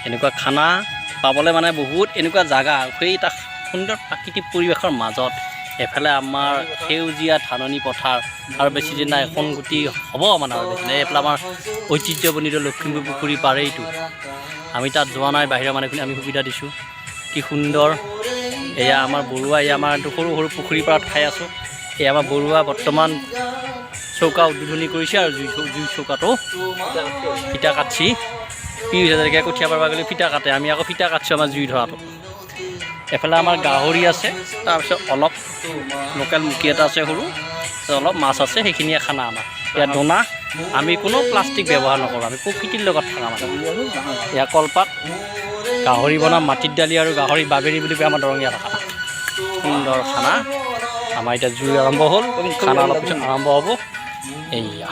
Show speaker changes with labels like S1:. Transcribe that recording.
S1: এনেকুৱা খানা পাবলৈ মানে বহুত এনেকুৱা জাগা সেই এটা সুন্দৰ প্ৰাকৃতিক পৰিৱেশৰ মাজত এফালে আমাৰ সেউজীয়া ধাননি পথাৰ আৰু বেছিদিন নাই সংগতি হ'ব মানে আৰু বেছি নাই এইফালে আমাৰ ঐতিহ্যমণ্ডিত লখিমপুৰ পুখুৰী পাৰে এইটো আমি তাত যোৱা নাই বাহিৰৰ মানুহখিনি আমি সুবিধা দিছোঁ কি সুন্দৰ এয়া আমাৰ বৰুৱা এয়া আমাৰ সৰু সৰু পুখুৰী পাৰত খাই আছোঁ এয়া আমাৰ বৰুৱা বৰ্তমান চৌকা উদ্বোধনী কৰিছে আৰু জুই চৌকাটো ফিটা কাটছি 30,000 টকীয়া কঠীয়া পাৰিব গ'লে ফিটা কাটে আমি আকৌ ফিটা কাটছোঁ আমাৰ জুই ধৰাটো এফালে আমাৰ গাহৰি আছে তাৰপিছত অলপ লোকেল মুৰ্গী এটা আছে সৰু অলপ মাছ আছে সেইখিনিয়ে খানা আমাৰ ইয়াত দোনা আমি কোনো প্লাষ্টিক ব্যৱহাৰ নকৰোঁ আমি প্ৰকৃতিৰ লগত থকা মানে এয়া কলপাত গাহৰি বনাম মাটিৰ দালি আৰু গাহৰি বাবেৰী বুলি কয় আমাৰ দৰঙীয়া ভাষা সুন্দৰ খানা আমাৰ এতিয়া জুই আৰম্ভ হ'ল খানা অলপ পিছত আৰম্ভ হ'ব এয়া